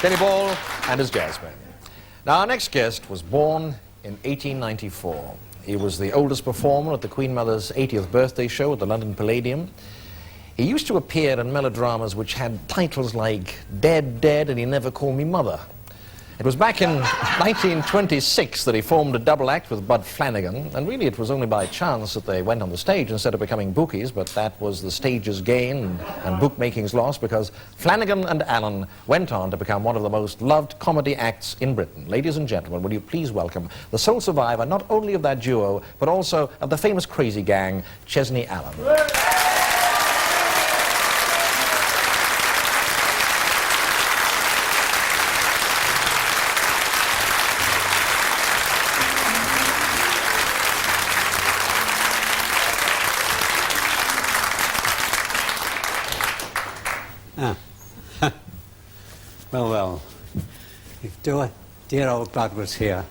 Kenny Ball and his Jazzmen. Now, our next guest was born in 1894. He was the oldest performer at the Queen Mother's 80th birthday show at the London Palladium. He used to appear in melodramas which had titles like Dead, Dead, and He Never Called Me Mother. It was back in 1926 that he formed a double act with Bud Flanagan, and really it was only by chance that they went on the stage instead of becoming bookies, but that was the stage's gain and bookmaking's loss, because Flanagan and Allen went on to become one of the most loved comedy acts in Britain. Ladies and gentlemen, will you please welcome the sole survivor not only of that duo, but also of the famous crazy gang, Chesney Allen. Well, if dear old Bud was here,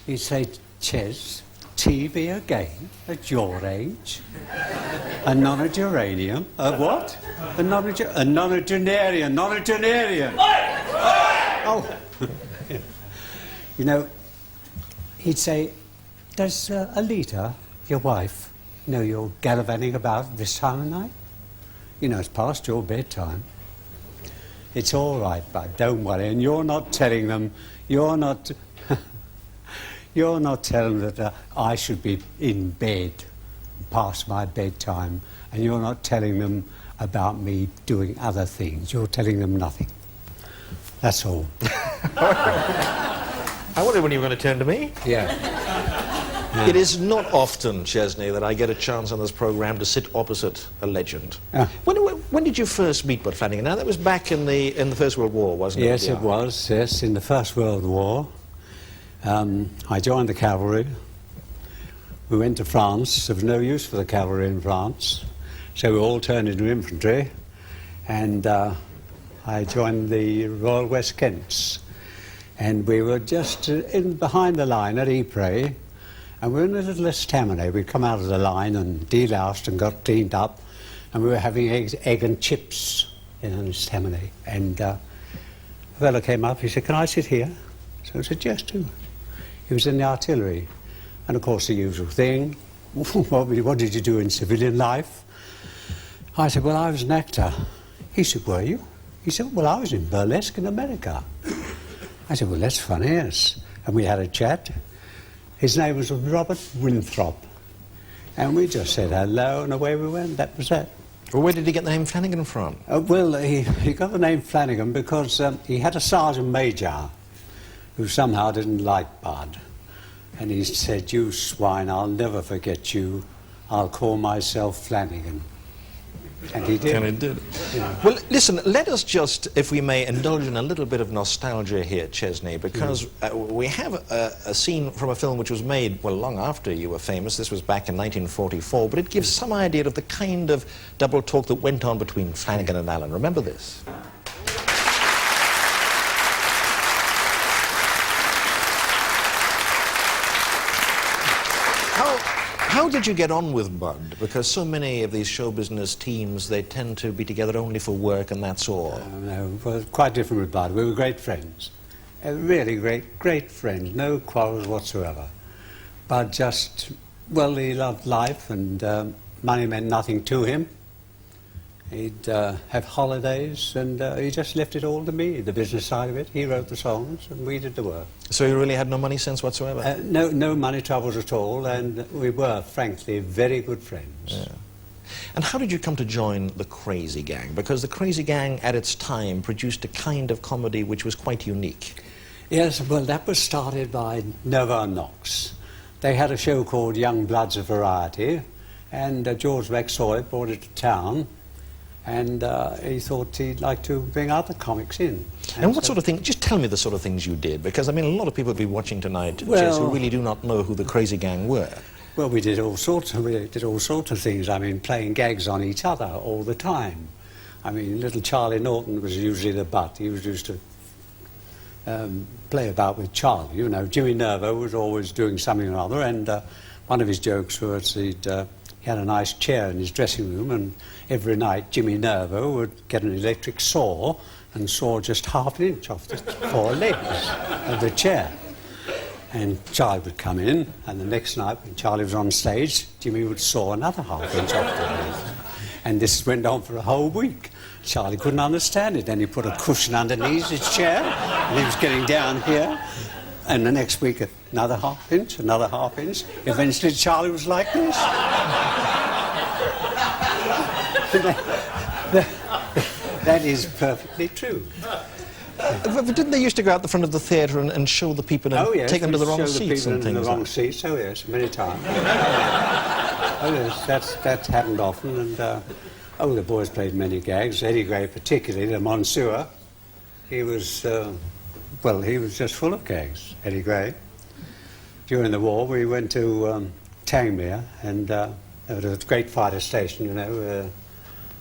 he'd say, Ches, tea be a game at your age? A nonageranium? A what? A nonagenarian, nonagenarian. Oh, you know, he'd say, does Alita, your wife, know you're gallivanting about this time of night? You know, it's past your bedtime. It's all right, Bud, don't worry. And you're not telling them, you're not telling them that I should be in bed past my bedtime. And you're not telling them about me doing other things. You're telling them nothing. That's all. I wondered when you were going to turn to me. Yeah. It is not often, Chesney, that I get a chance on this programme to sit opposite a legend. When did you first meet Bud Flanagan? Now, that was back in the First World War, wasn't it? Yes, it was, yes, in the First World War. I joined the cavalry. We went to France. There was no use for the cavalry in France, so we all turned into infantry, and I joined the Royal West Kents. And we were just behind the line at Ypres, and we were in a little estaminet. We'd come out of the line and deloused and got cleaned up, and we were having egg and chips in an estaminet. And a fellow came up, he said, can I sit here? So I said, yes, do. He was in the artillery. And of course, the usual thing, what did you do in civilian life? I said, well, I was an actor. He said, were you? He said, well, I was in burlesque in America. I said, well, that's funny, yes. And we had a chat. His name was Robert Winthrop. And we just said hello, and away we went. That was it. Well, where did he get the name Flanagan from? Well, he got the name Flanagan because he had a sergeant major who somehow didn't like Bud. And he said, you swine, I'll never forget you. I'll call myself Flanagan. And he did. And he did. Yeah. Well, listen, let us just, if we may, indulge in a little bit of nostalgia here, Chesney, because we have a scene from a film which was made, well, long after you were famous. This was back in 1944, but it gives some idea of the kind of double talk that went on between Flanagan and Allen. Remember this? How did you get on with Bud? Because so many of these show business teams, they tend to be together only for work and that's all. No, well, quite different with Bud. We were great friends. Really great friends. No quarrels whatsoever. Bud just, well, he loved life, and money meant nothing to him. He'd have holidays, and he just left it all to me, the business side of it. He wrote the songs, and we did the work. So you really had no money sense whatsoever? No money troubles at all, and we were, frankly, very good friends. Yeah. And how did you come to join the Crazy Gang? Because the Crazy Gang, at its time, produced a kind of comedy which was quite unique. Yes, well, that was started by Nova and Knox. They had a show called Young Bloods of Variety, and George Beck saw it, brought it to town, and he thought he'd like to bring other comics in. And what sort of thing, just tell me the sort of things you did, because I mean a lot of people will be watching tonight, Jess, who really do not know who the Crazy Gang were. Well, we did all sorts of things. I mean, playing gags on each other all the time. I mean, little Charlie Norton was usually the butt. He was used to play about with Charlie, you know. Jimmy Nervo was always doing something or other, and one of his jokes was he had a nice chair in his dressing room, and every night Jimmy Nervo would get an electric saw and saw just half an inch off the 4 legs of the chair. And Charlie would come in, and the next night when Charlie was on stage, Jimmy would saw another half inch off the leg. And this went on for a whole week. Charlie couldn't understand it. Then he put a cushion underneath his chair, and he was getting down here. And the next week, another half inch, another half inch. Eventually, Charlie was like this. That is perfectly true. But didn't they used to go out the front of the theatre and show the people and take them to the wrong seats and things? The wrong seats, oh yes, many times. Oh yes, that's happened often, and the boys played many gags. Eddie Gray particularly, the Monsieur, he was, he was just full of gags, Eddie Gray. During the war, we went to Tangmere, and there was a great fighter station, you know, where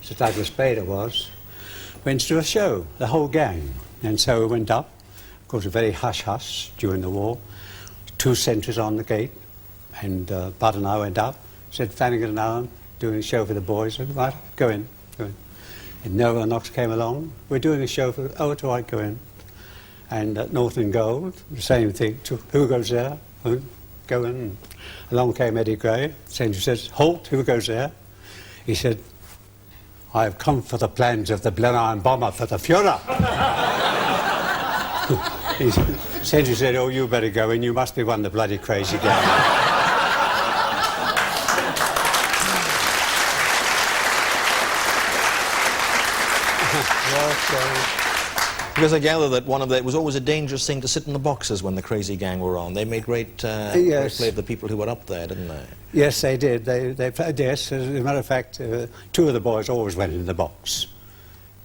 Sir Douglas Bader was. Went to a show, the whole gang. And so we went up, of course, a very hush-hush during the war. 2 sentries on the gate, and Bud and I went up, said, Flanagan and I, doing a show for the boys. I said, right, go in, go in. And Noah Knox came along, we're doing a show for, oh, it's all right, go in. And at Northern Gold, the same thing, who goes there? Go in. Along came Eddie Gray, sentry says, halt, who goes there? He said, I have come for the plans of the Blenheim bomber for the Führer. Sentry said, oh, you better go in, you must be one of the bloody crazy guys. Because I gather that it was always a dangerous thing to sit in the boxes when the crazy gang were on. They made great yes. play of the people who were up there, didn't they? Yes, they did. They played, yes. As a matter of fact, 2 of the boys always went in the box.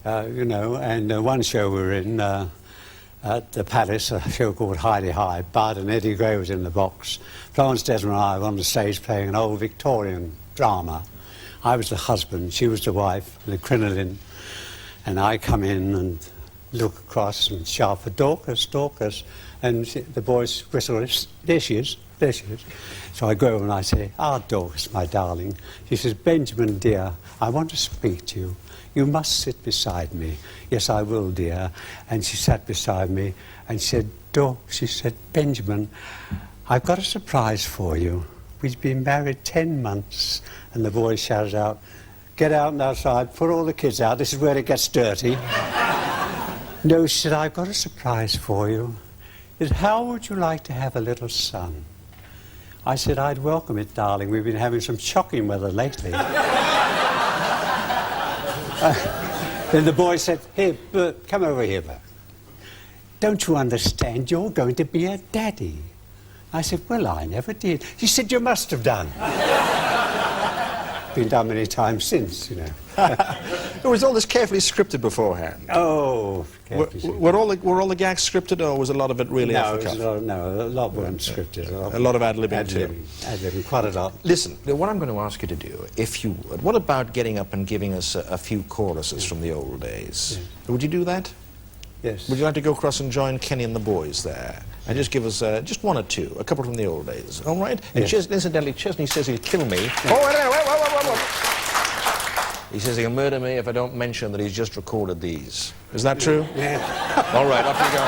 You know, and one show we were in at the Palace, a show called Heidi High. Bud and Eddie Gray was in the box. Florence Desmond and I were on the stage playing an old Victorian drama. I was the husband, she was the wife, the crinoline. And I come in and look across and shout for Dorcas, Dorcas. And the boys whistle, there she is, there she is. So I go over and I say, Dorcas, my darling. She says, Benjamin, dear, I want to speak to you. You must sit beside me. Yes, I will, dear. And she sat beside me and she said, Benjamin, I've got a surprise for you. We've been married 10 months. And the boy shouted out, get out and outside, put all the kids out, this is where it gets dirty. No, she said, I've got a surprise for you. She said, how would you like to have a little son? I said, I'd welcome it, darling. We've been having some shocking weather lately. Then the boy said, here, Bert, come over here, Bert. Don't you understand? You're going to be a daddy. I said, well, I never did. She said, you must have done. Been done many times since, you know. Was all this carefully scripted beforehand? Oh, were all the gags scripted, or was a lot of it really off the cuff? No, a lot weren't scripted. A lot of ad-libbing too. Ad-libbing, quite a lot. Listen, what I'm going to ask you to do, if you would, what about getting up and giving us a few choruses from the old days? Yes. Would you do that? Yes. Would you like to go across and join Kenny and the boys there? And just give us just 1 or 2, a couple from the old days, all right? And yes. Incidentally, Chesney says he'll kill me. Yeah. Oh, wait. He says he'll murder me if I don't mention that he's just recorded these. Is that true? Yeah. All right, off you go.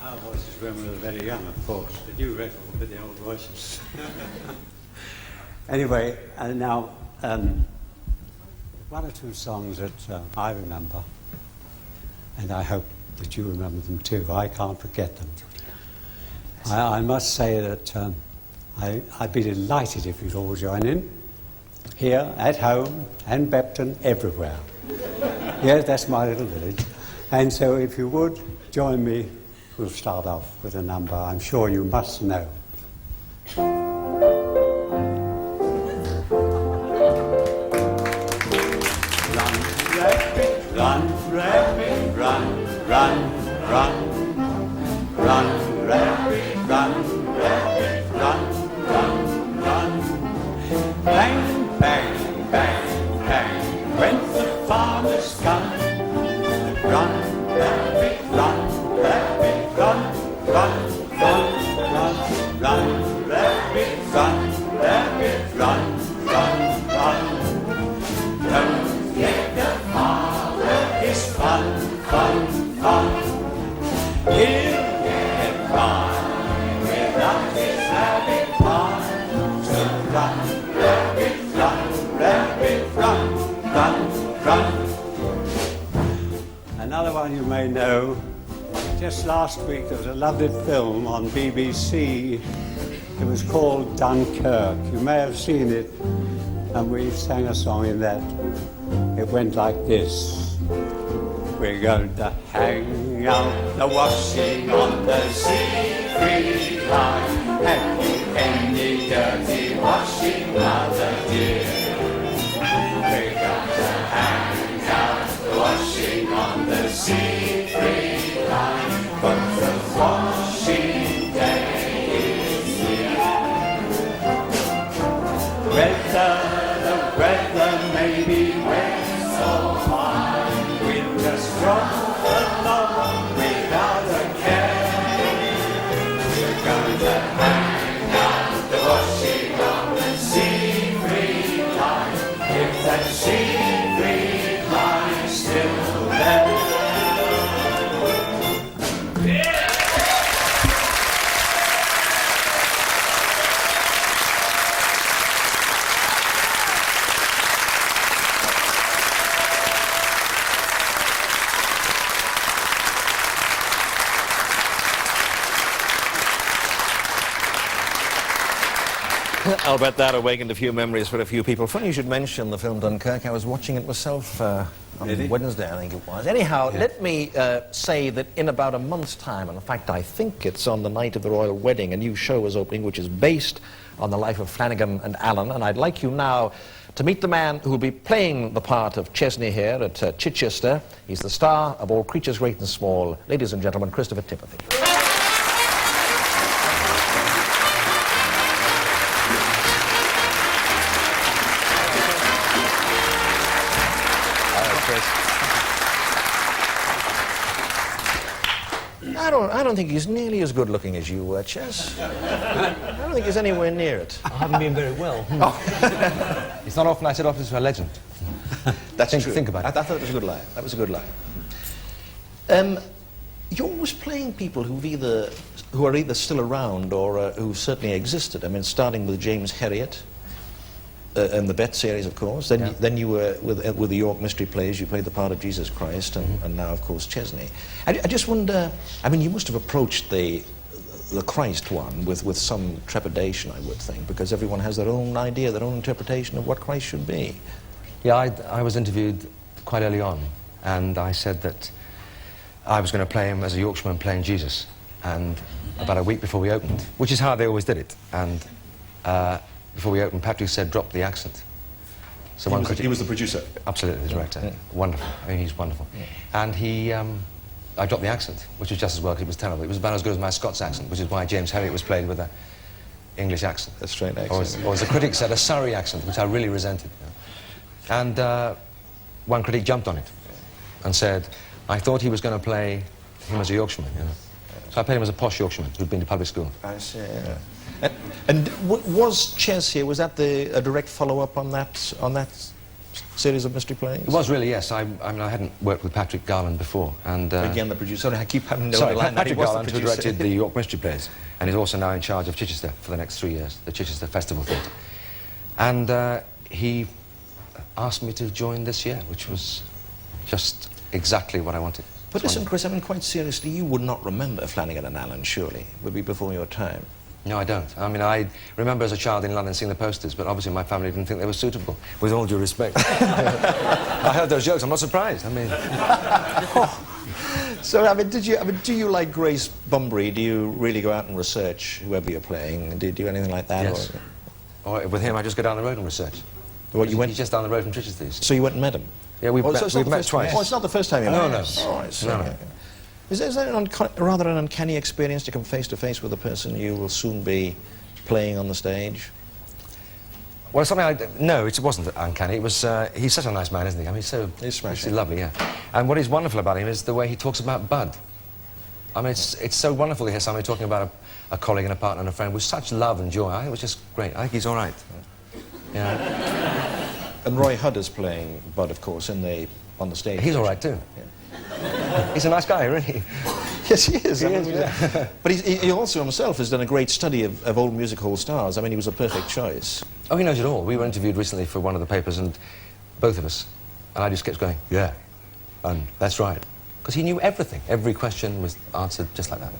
Our voices when we were very young, of course. The new record with the old voices. Anyway, now, 1 or 2 songs that I remember, and I hope that you remember them too. I can't forget them. I must say that I'd be delighted if you'd all join in, here, at home, and Bepton, everywhere. Yes, that's my little village. And so if you would, join me. We'll start off with a number I'm sure you must know. Run, rabbit, run, run, run. Run, rabbit, run, rabbit, run, run, run. Bang, bang, bang, bang, when the farmers come. Run, run, rabbit, run, rabbit, run, run, run. Another one you may know, just last week there was a lovely film on BBC. It was called Dunkirk. You may have seen it, and we sang a song in that. It went like this. We're going to hang out the washing on the sea-free line and keep any dirty washing, mother dear. We're going to hang out the washing on the sea-free line, but the washing day is here. The weather may be wet so fine, we'll just roll along without a care. We're going to hang out the washing on the sea-free line, if that sea-free line is still there. I'll bet that awakened a few memories for a few people. Funny you should mention the film Dunkirk. I was watching it myself on Wednesday, I think it was. Anyhow, let me say that in about a month's time, and in fact I think it's on the night of the royal wedding, a new show is opening which is based on the life of Flanagan and Allen, and I'd like you now to meet the man who will be playing the part of Chesney here at Chichester. He's the star of All Creatures Great and Small. Ladies and gentlemen, Christopher Timothy. I don't think he's nearly as good looking as you were, Ches. I don't think he's anywhere near it. I haven't been very well. It's not often I set off as a legend. That's true. Think about it. I thought it was a good line. That was a good line. You're always playing people who are either still around or who certainly existed. I mean, starting with James Herriot and the Bet series, of course. Then you were with the York Mystery Plays. You played the part of Jesus Christ, and now, of course, Chesney. I just wonder. I mean, you must have approached the Christ one with some trepidation, I would think, because everyone has their own idea, their own interpretation of what Christ should be. Yeah, I was interviewed quite early on, and I said that I was going to play him as a Yorkshireman playing Jesus, and about a week before we opened, which is how they always did it, and before we opened, Patrick said, drop the accent. So he was the producer? Absolutely, the director. Yeah. Wonderful. I mean, he's wonderful. Yeah. And I dropped the accent, which was just as well, because it was terrible. It was about as good as my Scots accent, which is why James Herriot was played with an English accent. A straight accent. Or as the critic said, a Surrey accent, which I really resented. And one critic jumped on it and said, I thought he was going to play him as a Yorkshireman, you know. So I played him as a posh Yorkshireman who'd been to public school. I see, yeah. And was Ches here, was that a direct follow-up on that series of mystery plays? It was really, yes. I mean, I hadn't worked with Patrick Garland before, and... Again, the producer. Sorry, I keep having to Sorry, underline Patrick Garland, who directed the York Mystery Plays, and is also now in charge of Chichester for the next 3 years, the Chichester Festival Theatre. And he asked me to join this year, which was just exactly what I wanted. But listen, Chris, I mean, quite seriously, you would not remember Flanagan and Allen, surely? It would be before your time. No, I don't. I mean, I remember as a child in London seeing the posters, but obviously my family didn't think they were suitable, with all due respect. I heard those jokes, I'm not surprised. I mean... So, I mean, do you like Grace Bunbury? Do you really go out and research whoever you're playing? Do you do anything like that? Yes. Or with him, I just go down the road and research. Well, He's just down the road from Chichester. So you went and met him? Yeah, we've met twice. Oh, it's not the first time you met him? No. Oh, I see. No. Is that rather an uncanny experience to come face to face with a person you will soon be playing on the stage? Well, something no, it wasn't uncanny. It was, he's such a nice man, isn't he? I mean, He's smashing. lovely, yeah. And what is wonderful about him is the way he talks about Bud. I mean, it's so wonderful to hear somebody talking about a colleague and a partner and a friend with such love and joy. I think it was just great. I think he's all right. Yeah. And Roy Hudd is playing Bud, of course, on the stage. He's all right, too. Yeah. He's a nice guy, really. Yes, he is. He is, yeah. But he also himself has done a great study of old music hall stars. I mean, he was a perfect choice. Oh, he knows it all. We were interviewed recently for one of the papers, and both of us, and I just kept going, yeah, and that's right. Because he knew everything. Every question was answered just like that.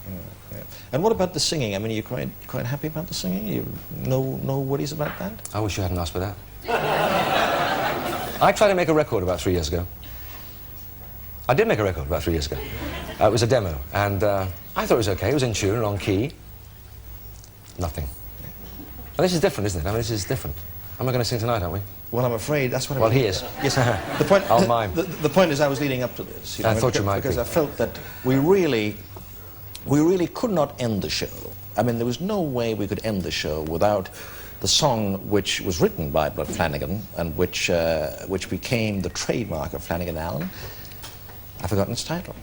Yeah. And what about the singing? I mean, are you quite happy about the singing? You no worries about that? I wish you hadn't asked for that. I tried to make a record about 3 years ago. I did make a record about 3 years ago. It was a demo, and I thought it was okay. It was in tune and on key. Nothing. And this is different, isn't it? I mean, this is different. Am I going to sing tonight, aren't we? Well, I'm afraid that's what. Well, he is. Yes. The point. I'll mime. The point is, I was leading up to this. I thought you might because be. I felt that we really could not end the show. I mean, there was no way we could end the show without the song which was written by Bud Flanagan and which became the trademark of Flanagan Allen. I've forgotten its title.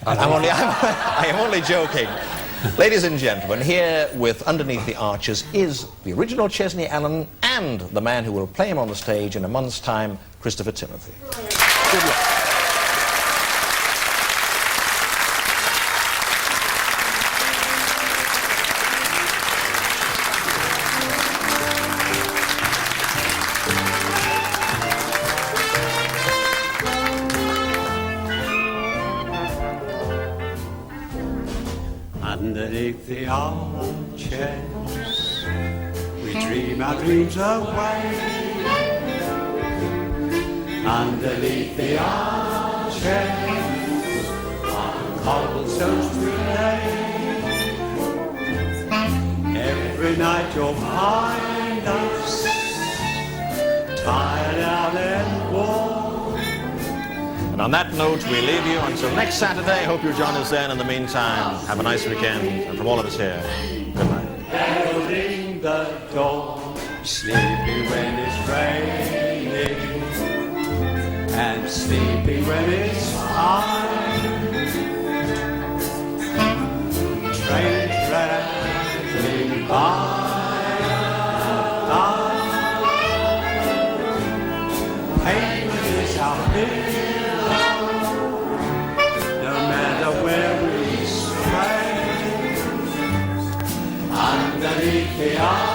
I am only joking. Ladies and gentlemen, here with Underneath the Arches is the original Chesney Allen and the man who will play him on the stage in a month's time, Christopher Timothy. Good luck. Underneath the arches, we dream our dreams away. Underneath the arches, on cobblestones we lay. Every night you'll find us, tired out and worn. And on that note, we leave you until next Saturday. Hope you'll join us then. In the meantime, have a nice weekend. And from all of us here, good night. Heralding the dawn, sleepy when it's raining, and sleepy when it's fine. Train traveling by, pavement is our pillow. No matter where we stray, underneath the arch.